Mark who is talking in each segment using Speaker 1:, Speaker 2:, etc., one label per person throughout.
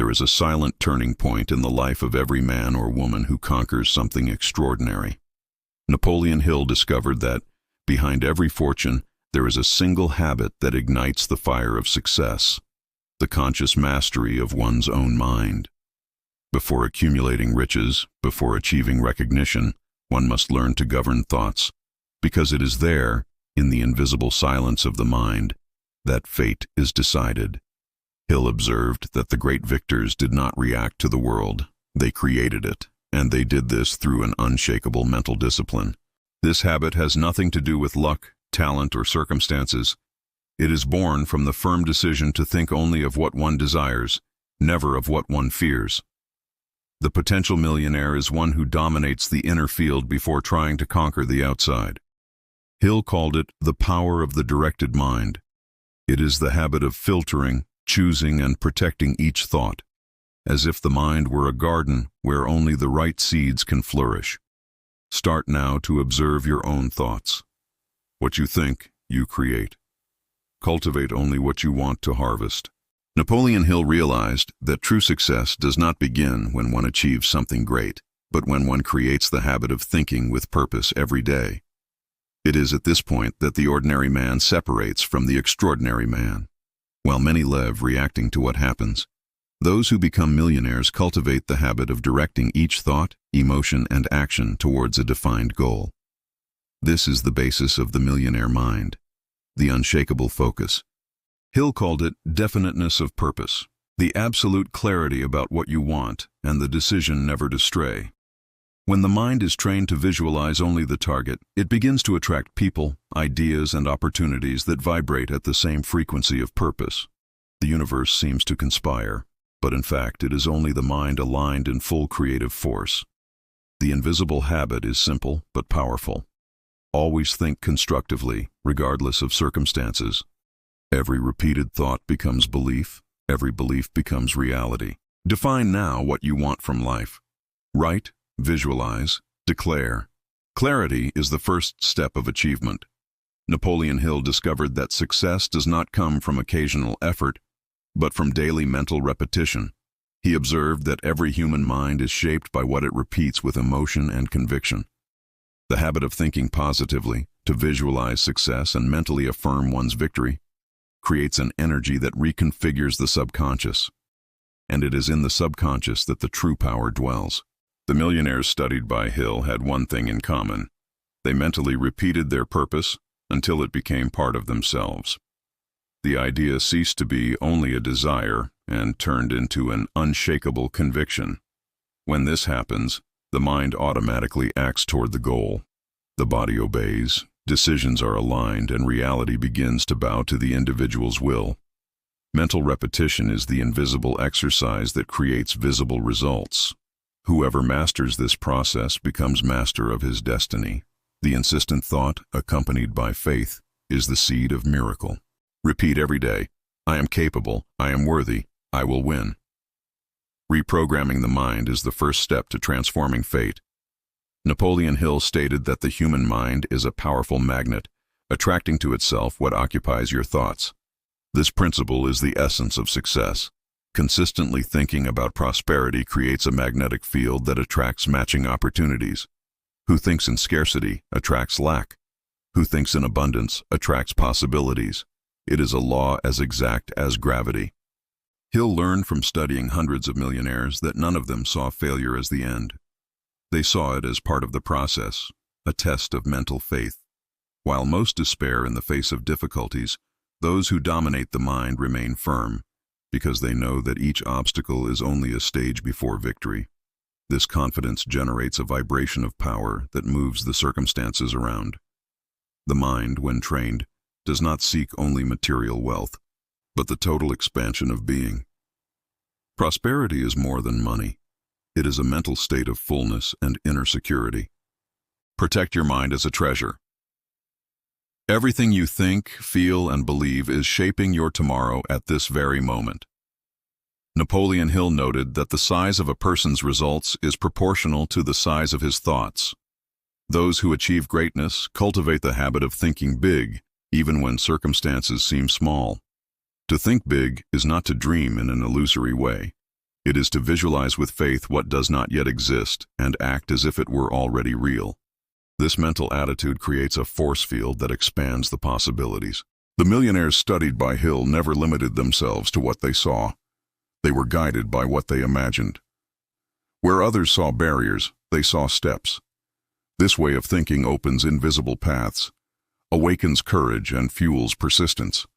Speaker 1: There is a silent turning point in the life of every man or woman who conquers something extraordinary. Napoleon Hill discovered that, behind every fortune, there is a single habit that ignites the fire of success: the conscious mastery of one's own mind. Before accumulating riches, before achieving recognition, one must learn to govern thoughts, because it is there, in the invisible silence of the mind, that fate is decided. Hill observed that the great victors did not react to the world, they created it, and they did this through an unshakable mental discipline. This habit has nothing to do with luck, talent, or circumstances. It is born from the firm decision to think only of what one desires, never of what one fears. The potential millionaire is one who dominates the inner field before trying to conquer the outside. Hill called it the power of the directed mind. It is the habit of filtering, choosing, and protecting each thought, as if the mind were a garden where only the right seeds can flourish. Start now to observe your own thoughts. What you think, you create. Cultivate only what you want to harvest. Napoleon Hill realized that true success does not begin when one achieves something great, but when one creates the habit of thinking with purpose every day. It is at this point that the ordinary man separates from the extraordinary man. While many live reacting to what happens, those who become millionaires cultivate the habit of directing each thought, emotion, and action towards a defined goal. This is the basis of the millionaire mind, the unshakable focus. Hill called it definiteness of purpose, the absolute clarity about what you want, and the decision never to stray. When the mind is trained to visualize only the target, it begins to attract people, ideas, and opportunities that vibrate at the same frequency of purpose. The universe seems to conspire, but in fact it is only the mind aligned in full creative force. The invisible habit is simple but powerful. Always think constructively, regardless of circumstances. Every repeated thought becomes belief. Every belief becomes reality. Define now what you want from life. Write, visualize, declare. Clarity is the first step of achievement. Napoleon Hill discovered that success does not come from occasional effort, but from daily mental repetition. He observed that every human mind is shaped by what it repeats with emotion and conviction. The habit of thinking positively, to visualize success and mentally affirm one's victory, creates an energy that reconfigures the subconscious. And it is in the subconscious that the true power dwells. The millionaires studied by Hill had one thing in common. They mentally repeated their purpose until it became part of themselves. The idea ceased to be only a desire and turned into an unshakable conviction. When this happens, the mind automatically acts toward the goal. The body obeys, decisions are aligned, and reality begins to bow to the individual's will. Mental repetition is the invisible exercise that creates visible results. Whoever masters this process becomes master of his destiny. The insistent thought, accompanied by faith, is the seed of miracle. Repeat every day, I am capable, I am worthy, I will win. Reprogramming the mind is the first step to transforming fate. Napoleon Hill stated that the human mind is a powerful magnet, attracting to itself what occupies your thoughts. This principle is the essence of success. Consistently thinking about prosperity creates a magnetic field that attracts matching opportunities. Who thinks in scarcity attracts lack. Who thinks in abundance attracts possibilities. It is a law as exact as gravity. Hill learned from studying hundreds of millionaires that none of them saw failure as the end. They saw it as part of the process, a test of mental faith. While most despair in the face of difficulties, those who dominate the mind remain firm, because they know that each obstacle is only a stage before victory. This confidence generates a vibration of power that moves the circumstances around. The mind, when trained, does not seek only material wealth, but the total expansion of being. Prosperity is more than money. It is a mental state of fullness and inner security. Protect your mind as a treasure. Everything you think, feel, and believe is shaping your tomorrow at this very moment. Napoleon Hill noted that the size of a person's results is proportional to the size of his thoughts. Those who achieve greatness cultivate the habit of thinking big, even when circumstances seem small. To think big is not to dream in an illusory way. It is to visualize with faith what does not yet exist and act as if it were already real. This mental attitude creates a force field that expands the possibilities. The millionaires studied by Hill never limited themselves to what they saw. They were guided by what they imagined. Where others saw barriers, they saw steps. This way of thinking opens invisible paths, awakens courage, and fuels persistence.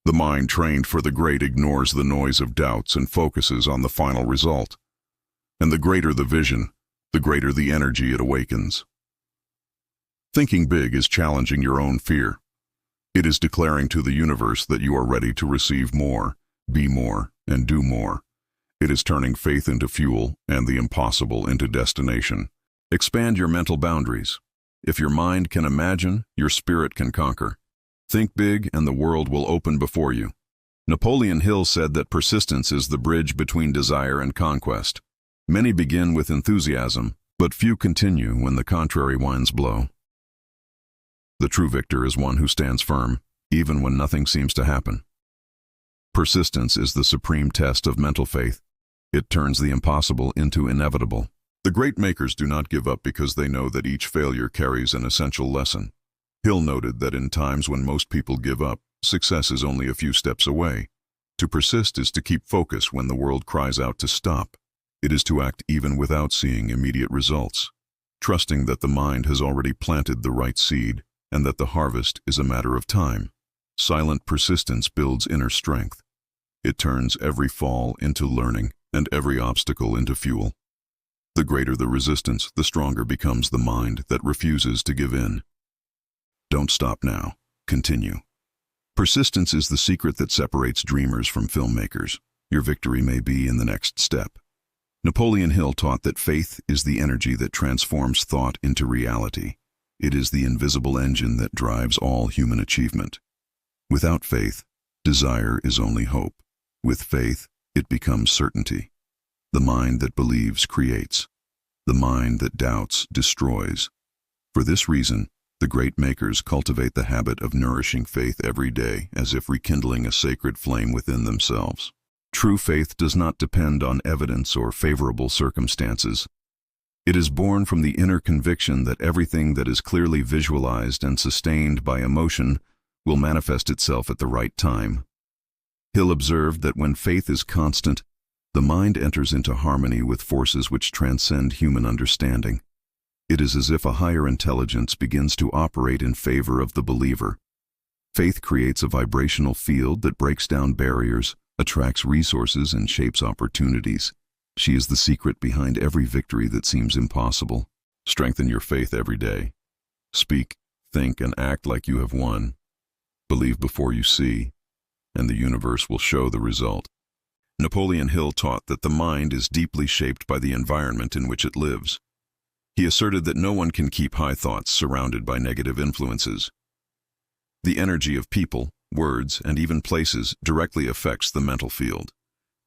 Speaker 1: The mind trained for the great ignores the noise of doubts and focuses on the final result. And the greater the vision, the greater the energy it awakens. Thinking big is challenging your own fear. It is declaring to the universe that you are ready to receive more, be more, and do more. It is turning faith into fuel and the impossible into destination. Expand your mental boundaries. If your mind can imagine, your spirit can conquer. Think big and the world will open before you. Napoleon Hill said that persistence is the bridge between desire and conquest. Many begin with enthusiasm, but few continue when the contrary winds blow. The true victor is one who stands firm, even when nothing seems to happen. Persistence is the supreme test of mental faith. It turns the impossible into inevitable. The great makers do not give up because they know that each failure carries an essential lesson. Hill noted that in times when most people give up, success is only a few steps away. To persist is to keep focus when the world cries out to stop. It is to act even without seeing immediate results, trusting that the mind has already planted the right seed and that the harvest is a matter of time. Silent persistence builds inner strength. It turns every fall into learning and every obstacle into fuel. The greater the resistance, the stronger becomes the mind that refuses to give in. Don't stop now. Continue. Persistence is the secret that separates dreamers from filmmakers. Your victory may be in the next step. Napoleon Hill taught that faith is the energy that transforms thought into reality. It is the invisible engine that drives all human achievement. Without faith, desire is only hope. With faith, it becomes certainty. The mind that believes creates. The mind that doubts destroys. For this reason, the great makers cultivate the habit of nourishing faith every day as if rekindling a sacred flame within themselves. True faith does not depend on evidence or favorable circumstances. It is born from the inner conviction that everything that is clearly visualized and sustained by emotion will manifest itself at the right time. Hill observed that when faith is constant, the mind enters into harmony with forces which transcend human understanding. It is as if a higher intelligence begins to operate in favor of the believer. Faith creates a vibrational field that breaks down barriers, attracts resources, and shapes opportunities. She is the secret behind every victory that seems impossible. Strengthen your faith every day. Speak, think, and act like you have won. Believe before you see, and the universe will show the result. Napoleon Hill taught that the mind is deeply shaped by the environment in which it lives. He asserted that no one can keep high thoughts surrounded by negative influences. The energy of people, words, and even places directly affects the mental field.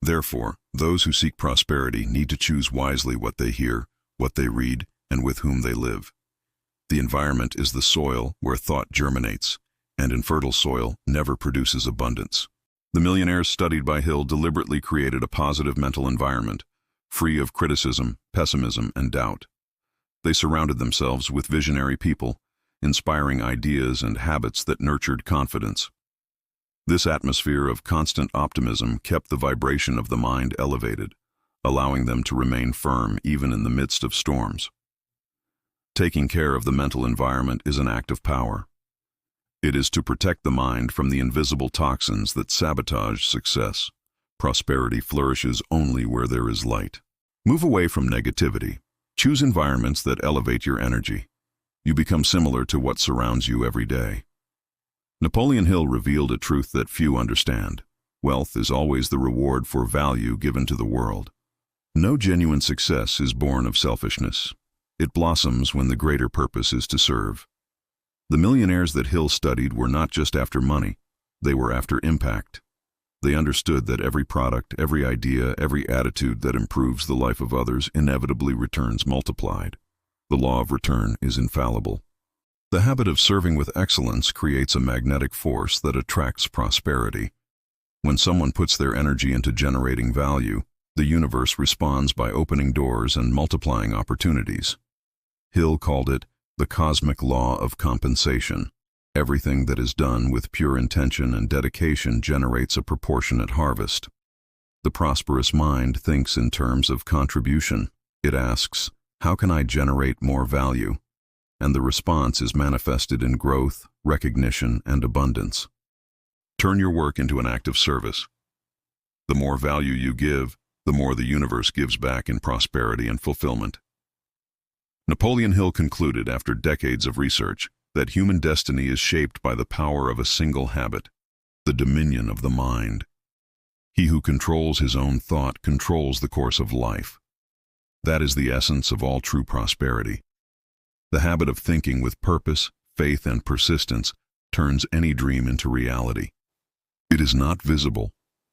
Speaker 1: Therefore, those who seek prosperity need to choose wisely what they hear, what they read, and with whom they live. The environment is the soil where thought germinates, and infertile soil never produces abundance. The millionaires studied by Hill deliberately created a positive mental environment, free of criticism, pessimism, and doubt. They surrounded themselves with visionary people, inspiring ideas and habits that nurtured confidence. This atmosphere of constant optimism kept the vibration of the mind elevated, allowing them to remain firm even in the midst of storms. Taking care of the mental environment is an act of power. It is to protect the mind from the invisible toxins that sabotage success. Prosperity flourishes only where there is light. Move away from negativity. Choose environments that elevate your energy. You become similar to what surrounds you every day. Napoleon Hill revealed a truth that few understand. Wealth is always the reward for value given to the world. No genuine success is born of selfishness. It blossoms when the greater purpose is to serve. The millionaires that Hill studied were not just after money, they were after impact. They understood that every product, every idea, every attitude that improves the life of others inevitably returns multiplied. The law of return is infallible. The habit of serving with excellence creates a magnetic force that attracts prosperity. When someone puts their energy into generating value, The universe responds by opening doors and multiplying opportunities. Hill called it the cosmic law of compensation. Everything that is done with pure intention and dedication generates a proportionate harvest. The prosperous mind thinks in terms of contribution. It asks, how can I generate more value? And the response is manifested in growth, recognition, and abundance. Turn your work into an act of service. The more value you give, the more the universe gives back in prosperity and fulfillment. Napoleon Hill concluded after decades of research that human destiny is shaped by the power of a single habit, the dominion of the mind. He who controls his own thought controls the course of life. That is the essence of all true prosperity. The habit of thinking with purpose, faith, and persistence turns any dream into reality. It is not visible,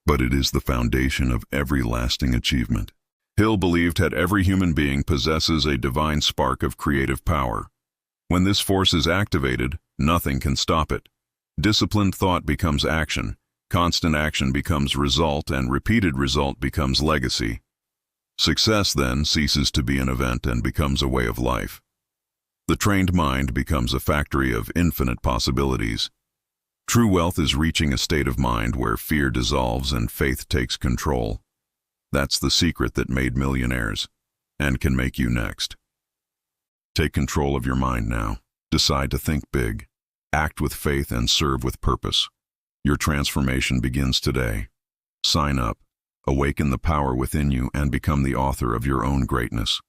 Speaker 1: but it is the foundation of every lasting achievement. Hill believed that every human being possesses a divine spark of creative power. When this force is activated, nothing can stop it. Disciplined thought becomes action, constant action becomes result, and repeated result becomes legacy. Success then ceases to be an event and becomes a way of life. The trained mind becomes a factory of infinite possibilities. True wealth is reaching a state of mind where fear dissolves and faith takes control. That's the secret that made millionaires, and can make you next. Take control of your mind now. Decide to think big, act with faith, and serve with purpose. Your transformation begins today. Sign up, awaken the power within you, and become the author of your own greatness.